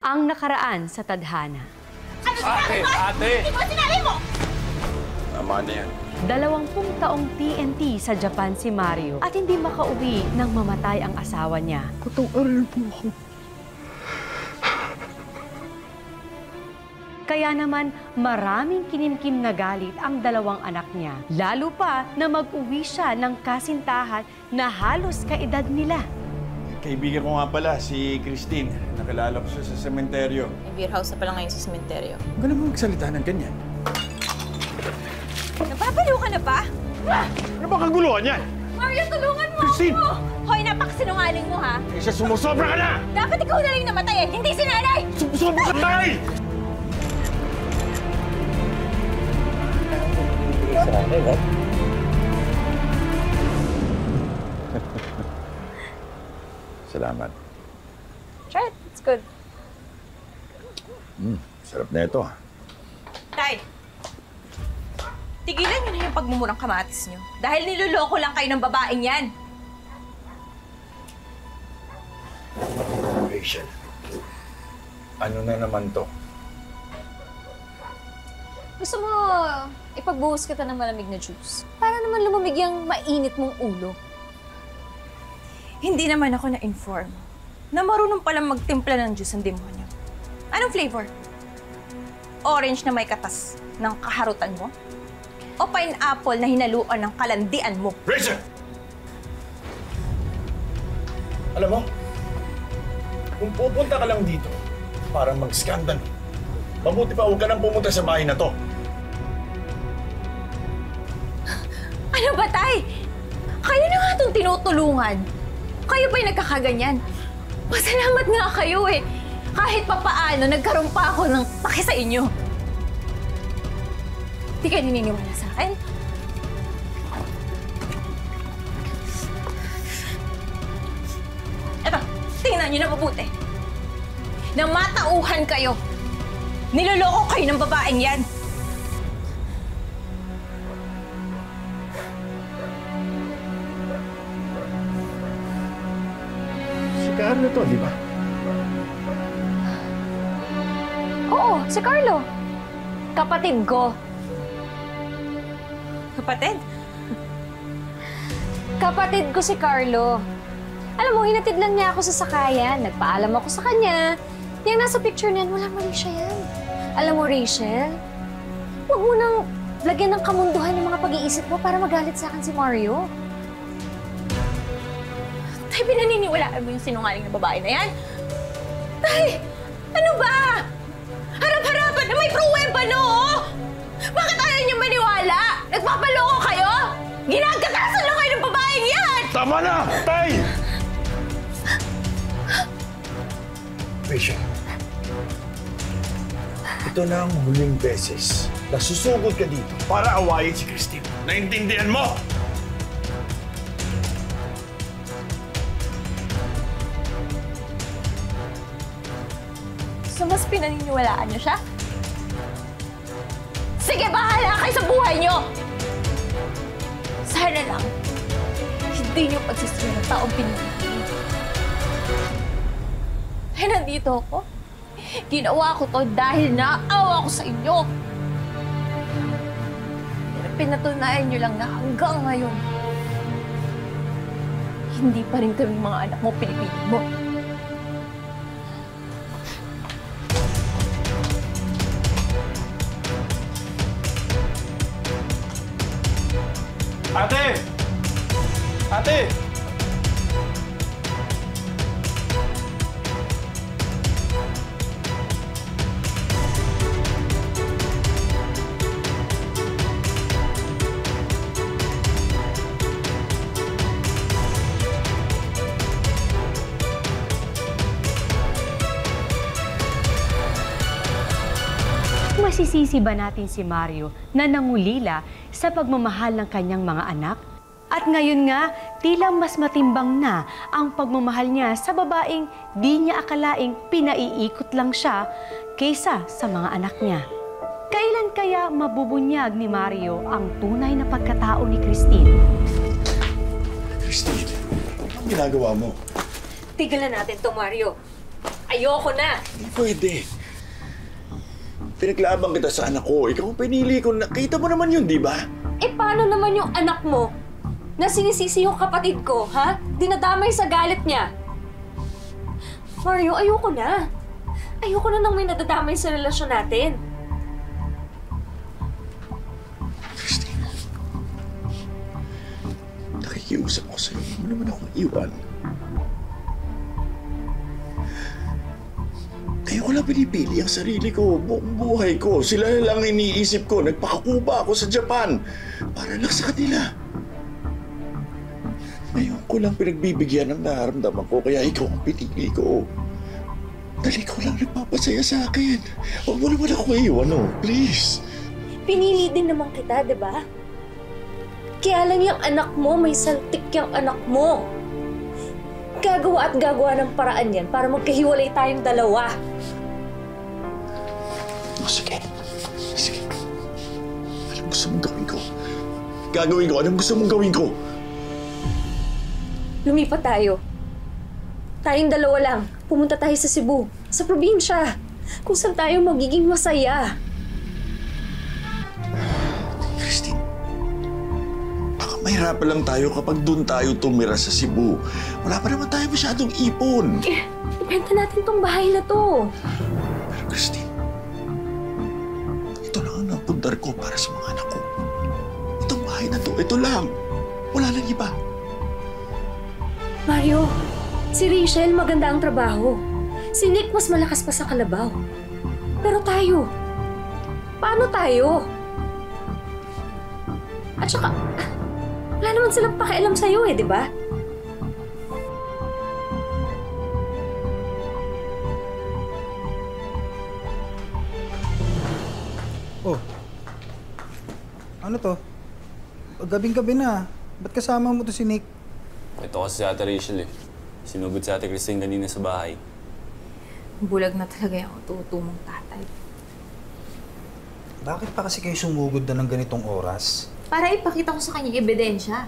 Ang nakaraan sa tadhana. Ano sinabi mo? Ate! Hindi mo sinabi mo! Tama na yan. 20 taong TNT sa Japan si Mario at hindi makauwi nang mamatay ang asawa niya. Patawarin po ako. Kaya naman maraming kinimkim na galit ang dalawang anak niya. Lalo pa na mag-uwi siya ng kasintahan na halos kaedad nila. Kaibigan ko nga pala, si Christine. Nakilala ko siya sa sementeryo. May beer house na pala ngayon sa sementeryo. Ang galing mo magsalita ng ganyan. Napapaliw ka na ba? Ano ba kaguluhan yan? Mario, tulungan mo Christine! ako! Hoy, napakasinungaling mo, ha? Isa sumusobra ka na! Dapat ikaw na lang namatay eh, hindi si nanay! Sumusobra ka na! Salamat. Try it, it's good. Sarap na ito. Tay, tigilan niyo na yung pagmumurang kamatis niyo. Dahil niloloko lang kayo ng babaeng yan. Rachel, ano na naman to? Gusto mo ipagbuhos kita ng malamig na juice? Para naman lumamig yung mainit mong ulo. Hindi naman ako na-inform na marunong palang magtimpla ng juice ang demonyo. Anong flavor? Orange na may katas ng kaharutan mo? O pineapple na hinaluan ng kalandian mo? Rachel! Alam mo, kung pupunta ka lang dito para mag-scandal, mabuti pa huwag ka nang pumunta sa bahay na to. Ano ba, Tay? Kayo na nga itong tinutulungan. Kayo ba'y nagkakaganyan? Pasalamat nga kayo eh. Kahit papaano, nagkaroon pa ako ng paki sa inyo. Di kayo naniniwala sa akin? Eto, tingnan niyo na mabuti. Na matauhan kayo. Niloloko kayo ng babaeng yan. Si Carlo to, di ba? Oo, si Carlo. Kapatid ko. Kapatid? Kapatid ko si Carlo. Alam mo, hinatid lang niya ako sa sakayan. Nagpaalam ako sa kanya. Yung nasa picture niyan, walang mali siya yan. Alam mo, Rachel, huwag mo nang lagyan ng kamunduhan yung mga pag-iisip mo para magalit sa akin si Mario. Tay, pinaniniwalaan mo yung sinungaling na babae na yan? Tay, ano ba? Harap-harapan na may pruweba, no? Bakit ayaw niyo maniwala? Nagpapaloko kayo? Ginagkatasan lang kayo ng babaeng yan! Tama na! Tay! Rachel, ito na ang huling beses na susugod ka dito para awayin si Christine. Naintindihan mo? So, mas pinaniniwalaan niyo siya? Sige, bahala kayo sa buhay niyo! Sana lang, hindi niyo pagsisiyan ng taong pinili. Kaya nandito ako. Ginawa ko to dahil naawa ko sa inyo. Pero pinatunayan niyo lang na hanggang ngayon, hindi pa rin kaming mga anak mo pinipili mo. Ate! Ate! Masisisi ba natin si Mario na nangulila sa pagmamahal ng kanyang mga anak? At ngayon nga, tila mas matimbang na ang pagmamahal niya sa babaeng di niya akalaing pinaiikot lang siya kaysa sa mga anak niya. Kailan kaya mabubunyag ni Mario ang tunay na pagkatao ni Christine? Christine, anong ginagawa mo? Tigilan natin to, Mario. Ayoko na. Hindi pwede. Pinaglaban kita sa anak ko. Ikaw ang pinili ko. Nakita mo naman yun, di ba? Eh, paano naman yung anak mo? Na sinisisi yung kapatid ko, ha? Dinadamay sa galit niya. Mario, ayoko na. Ayoko na nang may nadadamay sa relasyon natin. Christine, nakikiusap ko sa'yo. Huwag mo naman akong iwan. Kaya ko lang pinipili ang sarili ko, buong buhay ko. Sila na lang iniisip ko. Nagpakakuba ako sa Japan para lang sa kanila. Ngayon ko lang pinagbibigyan ng nararamdaman ko, kaya ikaw ang pinili ko. Dali ko lang nagpapasaya sa akin. Huwag mo naman ako iwan, no? Please. Pinili din naman kita, di ba? Kaya lang yung anak mo, may saltik yung anak mo. Gagawa at gagawa ng paraan yan para magkahiwalay tayong dalawa. Oh, sige. Sige. Anong gusto mong gawin ko? Gagawin ko. Anong gusto mong gawin ko? Lumipat tayo. Tayong dalawa lang. Pumunta tayo sa Cebu, sa probinsya, kung saan tayo magiging masaya. Christine, baka mahirapan lang tayo kapag doon tayo tumira sa Cebu. Wala pa naman tayo masyadong ipon. Eh, ibenta natin tong bahay na to. Pero Christine, ito lang ang napundar ko para sa mga anak ko. Itong bahay na to, ito lang. Wala nang iba. Mario, si Rachel maganda ang trabaho. Si Nick mas malakas pa sa kalabaw. Pero tayo, paano tayo? At saka, wala naman silang pakialam sa'yo eh, di ba? Oh. Ano to? Gabing-gabi na. Ba't kasama mo to si Nick? Ito kasi si Ate Rachel eh. Sinugod si Ate Christine kanina sa bahay. Bulag na talaga yung tutumong tatay. Bakit pa kasi kayo sumugod na ng ganitong oras? Para ipakita ko sa kanya ebidensya.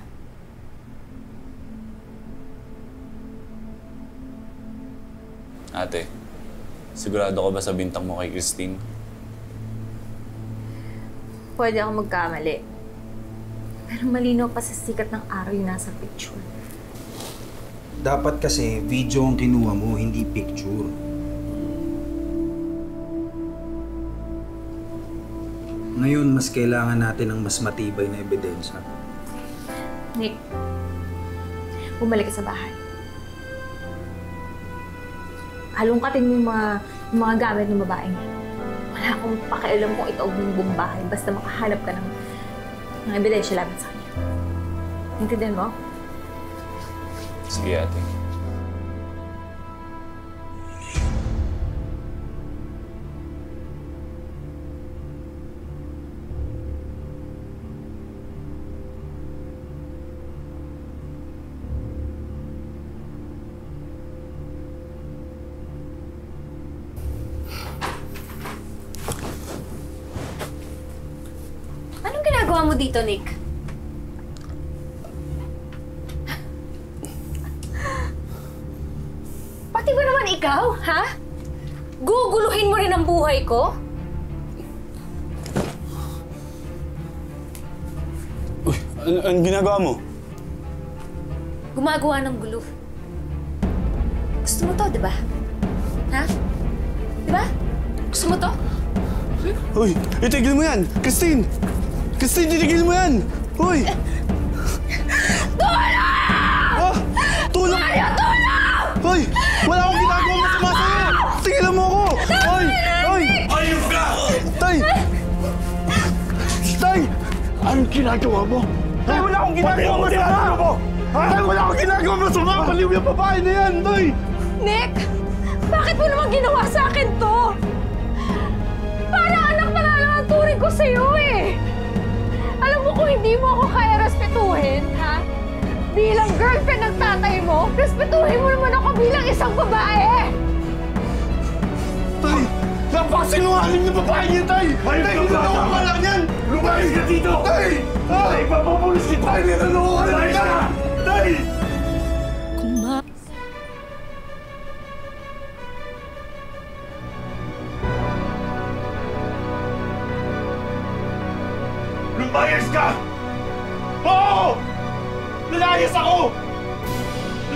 Ate, sigurado ka ba sa bintang mo kay Christine? Pwede ako magkamali. Pero malinaw pa sa sikat ng araw yung nasa picture. Dapat kasi video ang kinuha mo, hindi picture. Ngayon, mas kailangan natin ng mas matibay na ebidensya. Nick, bumalik ka sa bahay. Halungkatin mo yung mga gamit ng babaeng yan. Wala akong pakialam kung itaog mo yung buong bahay basta makahanap ka ng ebidensya laban sa kanya. Intindihan mo? Sige, Ate. Anong ginagawa mo dito, Nick? Pati ba naman ikaw, ha? Guguluhin mo rin ang buhay ko? Uy, anong ginagawa mo? Gumagawa ng gulo. Gusto mo to, di ba? Ha? Di ba? Gusto mo to? Uy, itigil mo yan! Christine! Christine, titigil mo yan! Uy! Tulong! Ah! Tulong! Mario, tulong! Uy! Wala akong ginagawa masama sa'yo! Tigilan mo ako! Uy! Uy! Ayun ka! Tay! Tay! Anong ginagawa mo? Tay, wala akong ginagawa masama! Tay, wala akong ginagawa masama! Baliw yung babae na yan, Tay! Nick! Bakit mo naman ginawa sa akin to? Para anak na lang ang turing ko sa'yo eh! Alam mo kung hindi mo ako kaya respetuhin, ha? Bilang girlfriend ng tatay mo, respetuhin mo naman ako bilang isang babae! Tay! Napakasinungaling na babae niya, Tay! Tay, niloloko ka lang yan! Lumayas ka dito! Tay! Tay, papapulis kita! Tay, niloloko ka lang yan! Tay! Lumayas ka! Oo! Lalayas ako!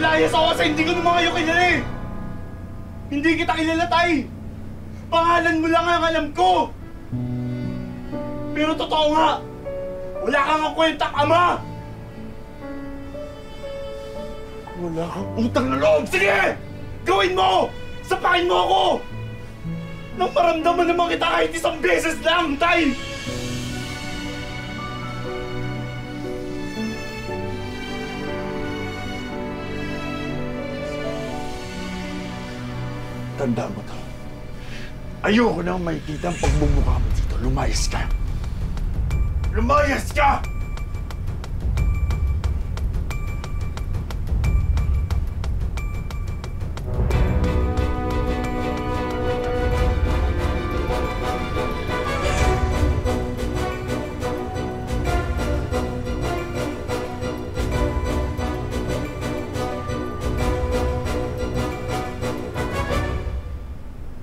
Lalayas ako kasi hindi ko naman kayo kilala eh! Hindi kita kilala, Tay! Pangalan mo lang ang alam ko! Pero totoo nga! Wala kang ang kwentang ama! Wala kang utang na loob! Sige! Gawin mo! Sapakin mo ako! Nang maramdaman naman kita kahit isang beses lang, Tay! Tanda mo to. Ayoko nang makikita ang pagmumukha mo dito. Lumayas ka. Lumayas ka!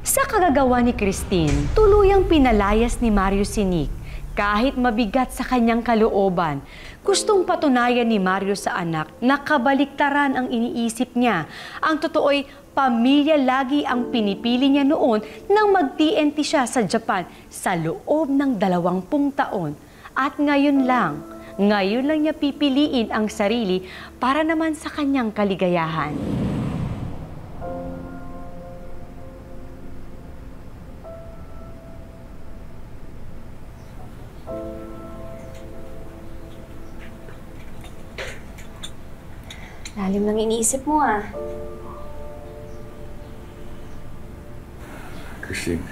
Sa kagagawa ni Christine, tuluyang pinalayas ni Mario si Nick. Kahit mabigat sa kanyang kalooban, gustong patunayan ni Mario sa anak na kabaliktaran ang iniisip niya. Ang totoo'y pamilya lagi ang pinipili niya noon nang mag-TNT siya sa Japan sa loob ng 20 taon. At ngayon lang niya pipiliin ang sarili para naman sa kanyang kaligayahan. Lalim ng iniisip mo ah. Christine.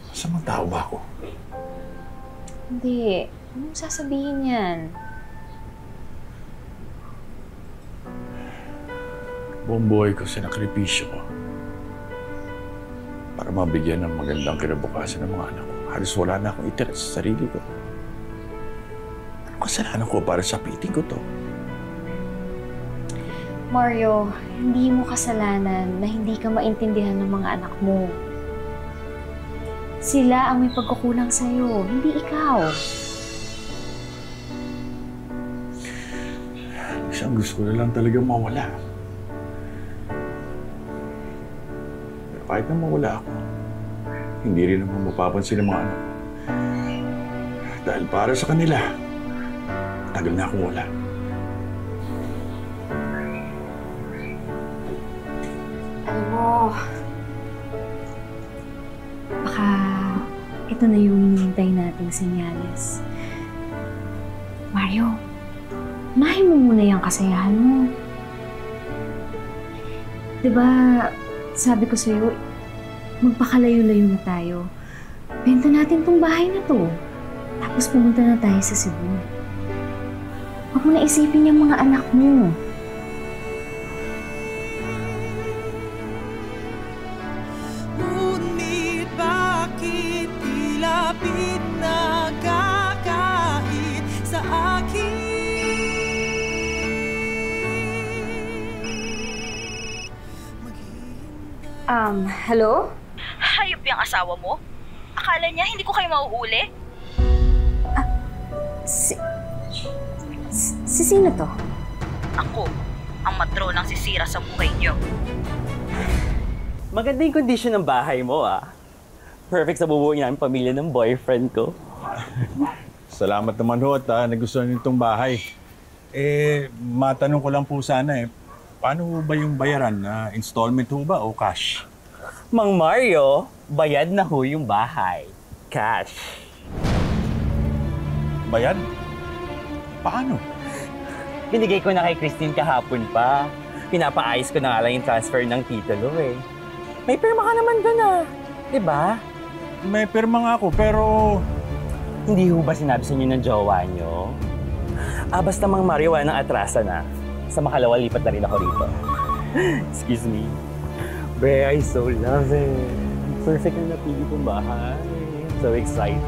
Masamang tao ba ako? Hindi. Anong sasabihin yan? Buong buhay ko sinakripisyo ko para mabigyan ng magandang kinabukasan ng mga anak ko. Halos wala na akong itira sa sarili ko. Ano kasalanan ko para sapitin ko to? Mario, hindi mo kasalanan na hindi ka maintindihan ng mga anak mo. Sila ang may pagkukulang sa'yo, hindi ikaw. Isang gusto ko na lang talaga mawala. Pero kahit na mawala ako, hindi rin naman mapapansin ng mga anak ko. Dahil para sa kanila, tagal na akong wala. Alam mo, baka ito na yung hinihintay nating senyales. Mario, unahin mo muna yung kasayahan mo. Diba, sabi ko sa'yo, magpakalayo-layo na tayo. Benta natin tong bahay na to. Tapos pumunta na tayo sa Cebu. Huwag mo na isipin yung mga anak mo. Ngunit bakit tila pinagkakait sa akin? Hello? Hayop yung asawa mo? Akala niya hindi ko kayo mauuli? Sino to? Ako, ang matronang sisira sa buhay niyo. Maganda yung kondisyon ng bahay mo, ah. Perfect sa bubuoy namin pamilya ng boyfriend ko. Salamat naman ho at nagustuhan niyo itong bahay. Matanong ko lang po sana paano ho ba yung bayaran? Installment ho ba o cash? Mang Mario, bayad na ho yung bahay. Cash. Bayad? Paano? Binigay ko na kay Christine kahapon pa. Pinapaayos ko na nga lang yung transfer ng titulo eh. May pirma ka naman dun ah. Diba? May pirma nga ako pero... Hindi ho ba sinabi sa inyo ng jowa nyo? Basta Mang Mario, wala nang atrasa na. Sa makalawa, lipat na rin ako rito. Excuse me. Bre, I so love it. Perfect na napili kong bahay. So excited.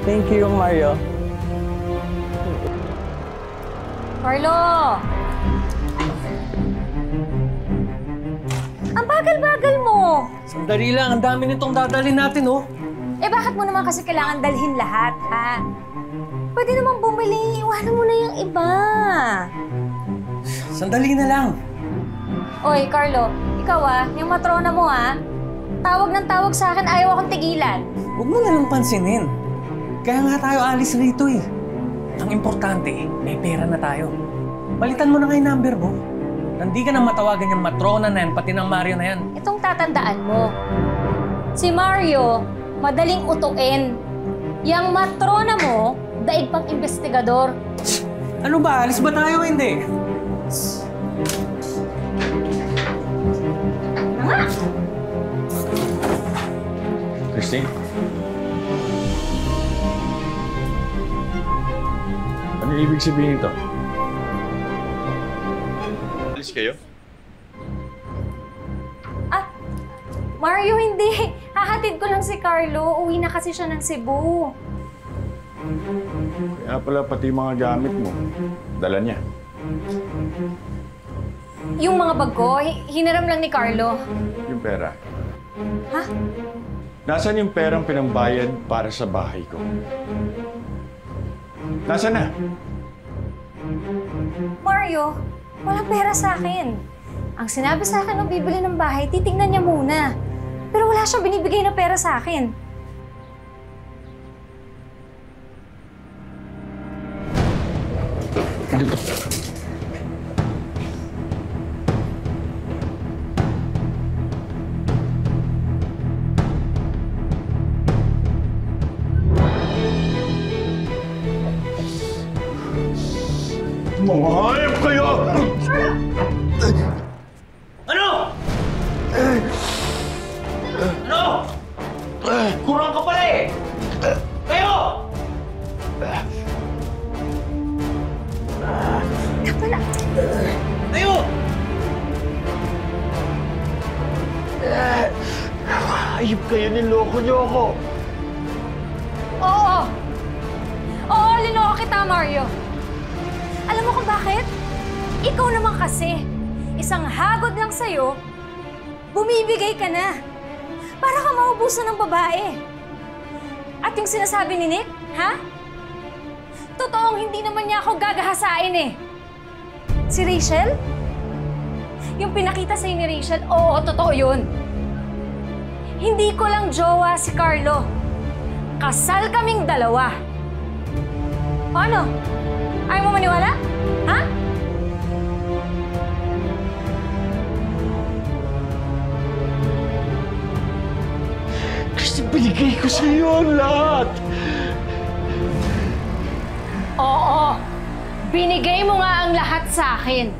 Thank you, Mario. Carlo! bagal-bagal mo? Sandali lang, ang dami nitong dadalhin natin, oh. Eh bakit mo naman kasi kailangan dalhin lahat, ha? Pwede naman bumili, iwanan mo na yung iba. Sandali na lang. Oy, Carlo, ikaw yung matrona mo tawag ng tawag sa akin, ayaw akong tigilan. Huwag mo na lang pansinin. Kaya nga tayo alis rito eh. Ang importante, may pera na tayo. Balitan mo na nga yung number mo. Hindi ka na matawagan yung matrona na yan, pati ng Mario na yan. Itong tatandaan mo, si Mario, madaling utuin. Yang matrona mo, daig pang investigador. Ano ba? Alis ba tayo o hindi? Christine? Ano ibig sabihin ito? Alis kayo? Mario, hindi. Hahatid ko lang si Carlo. Uwi na kasi siya ng Cebu. Kaya pala pati mga gamit mo, dala niya. Yung mga bag ko, hiniram lang ni Carlo. Yung pera. Ha? Nasaan yung perang pinambayad para sa bahay ko? Nasaan na? Mario, walang pera sa akin. Ang sinabi sa akin nung bibili ng bahay, titignan niya muna. Pero wala siyang binibigay na pera sa akin. Dito. Mga hayop kayo! Ano? Ano? Kurang ka pala eh! Kayo! Kapala! Kayo! Hayop kayo, niloko niyo ako. Oo! Oo, linoko kita, Mario. Alam mo kung bakit? Ikaw naman kasi, isang hagod lang sa'yo, bumibigay ka na. Para ka maubusan ng babae. At yung sinasabi ni Nick, ha? Totoong hindi naman niya ako gagahasain eh. Si Rachel? Yung pinakita sa'yo ni Rachel, oo, totoo yun. Hindi ko lang jowa si Carlo. Kasal kaming dalawa. O ano? Ayaw mo maniwala? Ha? Kasi binigay ko sa iyo ang lahat. Oo. Binigay mo nga ang lahat sa akin.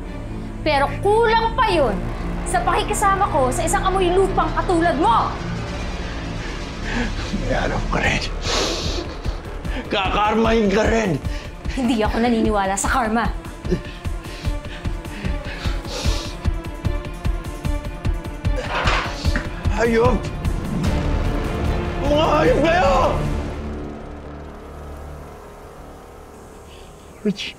Pero kulang pa yun sa pakikisama ko sa isang amoy lupang katulad mo. May alam ka rin. Kakarmahin ka rin. Hindi ako naniniwala sa karma. Hayop! Mga hayop kayo! Archie,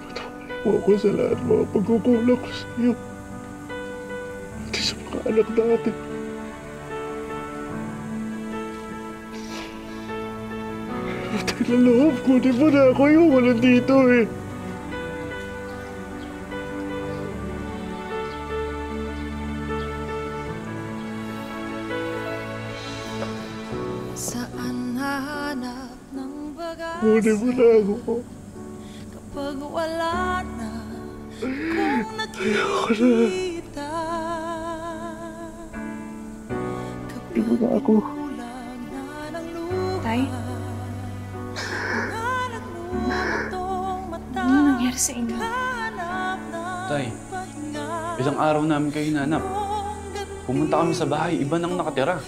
patawarin mo ako sa lahat mga pagkukulang ko sa iyo. Pati sa mga anak natin. Patay na loob ko, di ba na ako yung wala dito eh. Saan nahanap ng bagay Kunin mo na ako. kapag wala na kung nakikita? Kunin mo na ako. Kulang na ng lupa. Tay? Ano nangyari sa inyo? Tay, ilang araw namin kayo hinanap. Pumunta kami sa bahay, iba nang nakatira.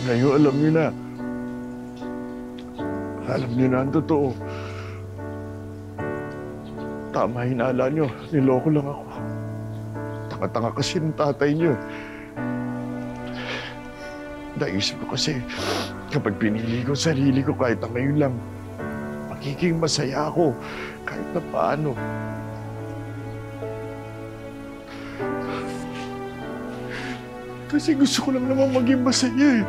Ngayon alam niyo na. Alam niyo na ang totoo. Tama hinala niyo. Niloko lang ako. Tanga-tanga kasi ng tatay niyo. Naisip ko kasi, kapag pinili ko sarili ko kahit na ngayon lang, magiging masaya ako kahit na paano. Kasi gusto ko lang naman maging masaya eh.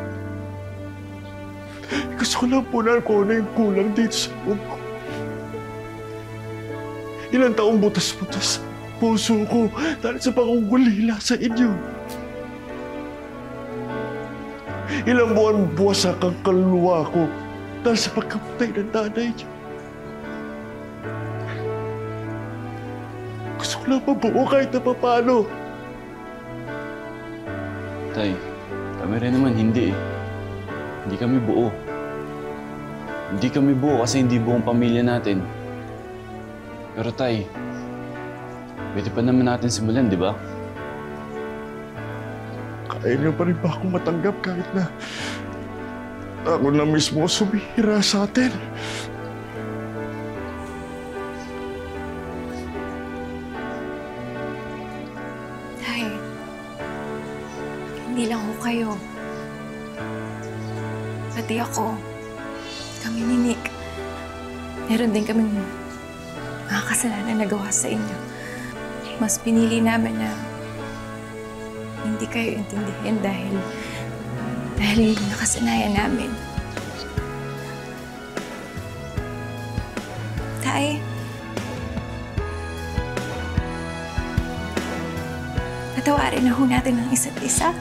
Gusto ko lang punan ko ano yung kulang dito sa loob ko. Ilang taong butas-butas puso ko dahil sa pangungulila sa inyo. Ilang buwan buwasak ang kaluluwa ko dahil sa pagkamatay ng nanay niyo. Gusto ko lang mabuo kahit na papaano. Tay, kami rin naman hindi eh. Hindi kami buo. Hindi kami buo kasi hindi buong pamilya natin. Pero Tay, pwede pa naman natin simulan, di ba? Kaya niyo pa rin ba akong matanggap kahit na ako na mismo sumihira sa atin? Tay, hindi lang ho kayo. Pati ako. Kami ni Nick. Meron din kaming mga kasalanan na gawa sa inyo. Mas pinili namin na hindi kayo intindihin dahil nakasanayan namin. Tay, patawarin na ho natin ang isa't isa.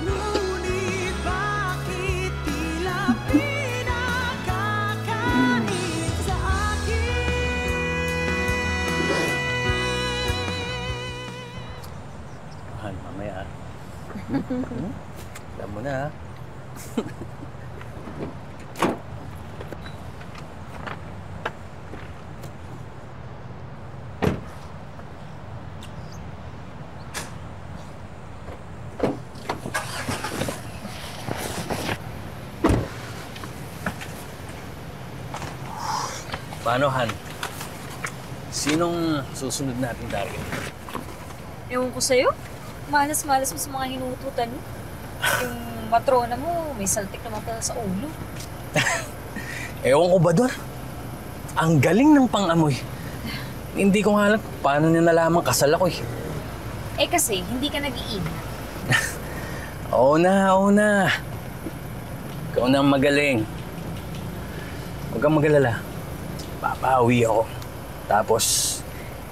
Ngunit bakit tila pinakakain sa akin? Mahal, mamaya. Alam mo na, ha? Paano, Han? Sinong susunod nating target? Ewan ko sa'yo. Malas-malas mo sa mga hinututan mo. Yung matrona mo, may saltik naman pala sa ulo. Ewan ko ba doon? Ang galing ng pang-amoy. Hindi ko nga alam paano niya nalaman kasal ako eh. Eh kasi, hindi ka nag-iingat. Oo na. Ikaw na ang magaling. Huwag kang magalala. Papawi ako. Tapos,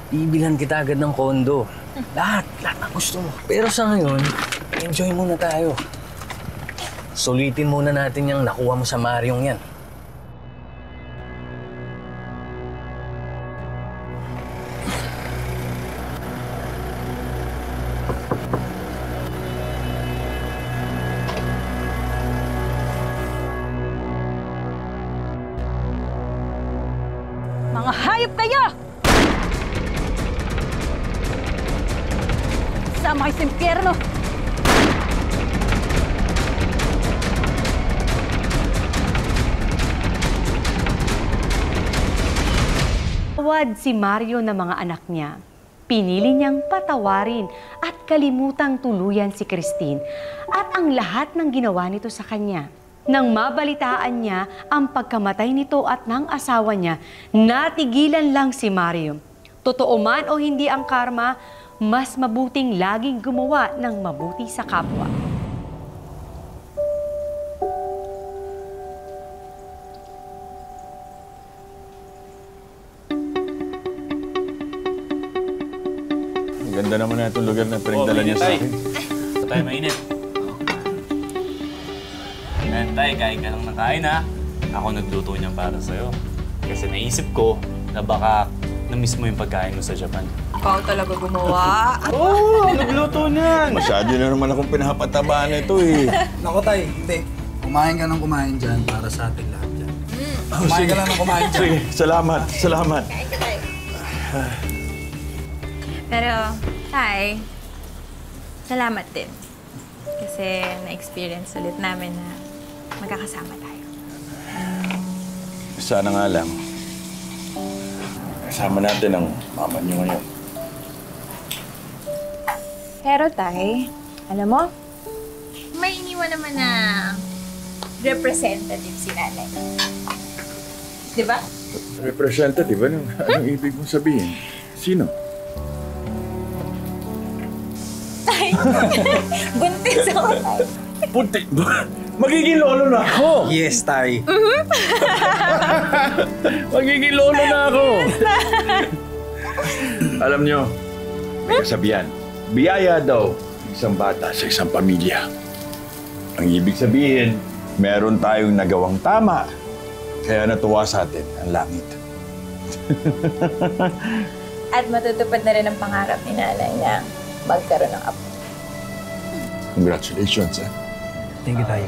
bibilhan kita agad ng kondo. Lahat na gusto mo. Pero sa ngayon, enjoy muna tayo. Sulitin muna natin yung nakuha mo sa Mariong yan. Mga hayop kayo! Sama kayo sa impyerno! Tawad si Mario ng mga anak niya. Pinili niyang patawarin at kalimutang tuluyan si Christine at ang lahat ng ginawa nito sa kanya. Nang mabalitaan niya ang pagkamatay nito at ng asawa niya, natigilan lang si Mario. Totoo man o hindi ang karma, mas mabuting laging gumawa ng mabuti sa kapwa. Ang ganda naman na itong lugar na pinagdala niya sa akin. Tayo mainit. Ayan, Tay, kain ka lang ng kain, ha? Ako nagluto niyan para sa'yo. Kasi naisip ko na baka na-miss mo yung pagkain mo sa Japan. Ikaw talaga gumawa. Oo, nagluto niyan! Masyado na naman akong pinapatabaan ito eh. Nako Tay, hindi. Kumain ka ng kumain dyan para sa ating lahat dyan. Kumain ka lang ng kumain dyan. Sige, salamat. Salamat. Pero, Tay, salamat din. Kasi na-experience ulit namin na magkakasama tayo. Sana nga lang. Kasama natin ang mama niyo ngayon. Pero, Tay, alam mo, may iniwan naman na representative si nanay. Di ba? Representative? Anong ibig mong sabihin? Sino? Tay, buntis ako, Tay. Puti! Magiging lolo na ako! Yes, Tay. Magiging lolo na ako! Alam nyo, may kasabihan. Biyaya daw isang bata sa isang pamilya. Ang ibig sabihin, meron tayong nagawang tama. Kaya natuwa sa atin ang langit. At matutupad na rin ang pangarap ni nanay na magkaroon ng apo. Congratulations, eh. Thank you, Tay.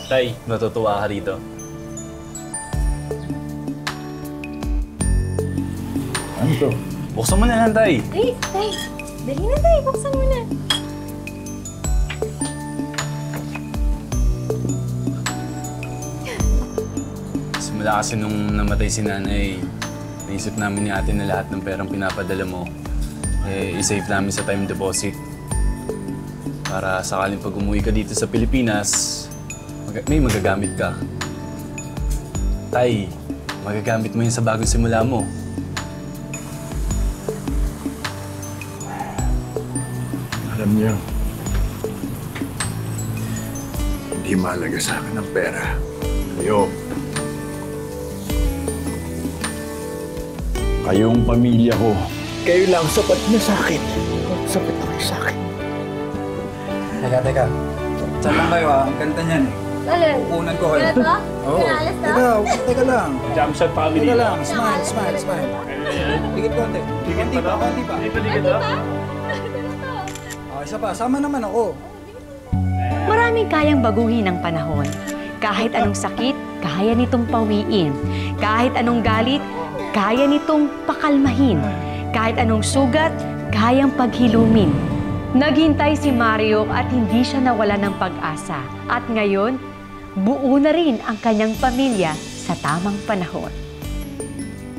Tay, natutuwa ka rito. Ano to? Buksan mo na lang, Tay. Tay, dali na, Tay. Buksan mo na. Simula kasi nung namatay si nanay, naisip namin ni ate na lahat ng perang pinapadala mo, i-save namin sa time deposit. Para sakaling pag umuwi ka dito sa Pilipinas, may magagamit ka. Tay, magagamit mo yun sa bagong simula mo. Alam niyo, hindi mahalaga sa akin ang pera. Kayong pamilya ko. Kayo lang sapat na sa akin. Sapat na kayo sa akin. Teka. Saan lang kayo Ang ganda niyan eh. Alin? Pupunan ko kayo. Ganito? Oo. Pinaalas na? Teka lang. Jump shot family. Teka lang. Smile. Dikit konti. Konti pa. Isa pa. Sama naman ako. Maraming kayang baguhin ng panahon. Kahit anong sakit, kaya nitong pawiin. Kahit anong galit, kaya nitong pakalmahin. Kahit anong sugat, kayang paghilumin. Naghintay si Mario at hindi siya nawala ng pag-asa. At ngayon, buo na rin ang kanyang pamilya sa tamang panahon.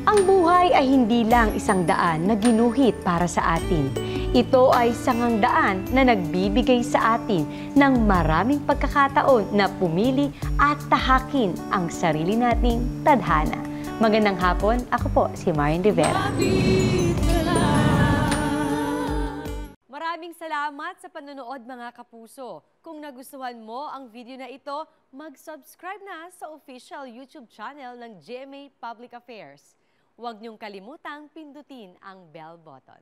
Ang buhay ay hindi lang isang daan na ginuhit para sa atin. Ito ay sangang daan na nagbibigay sa atin ng maraming pagkakataon na pumili at tahakin ang sarili nating tadhana. Magandang hapon, ako po si Marian Rivera. Maraming salamat sa panonood mga kapuso. Kung nagustuhan mo ang video na ito, mag-subscribe na sa official YouTube channel ng GMA Public Affairs. Huwag niyong kalimutang pindutin ang bell button.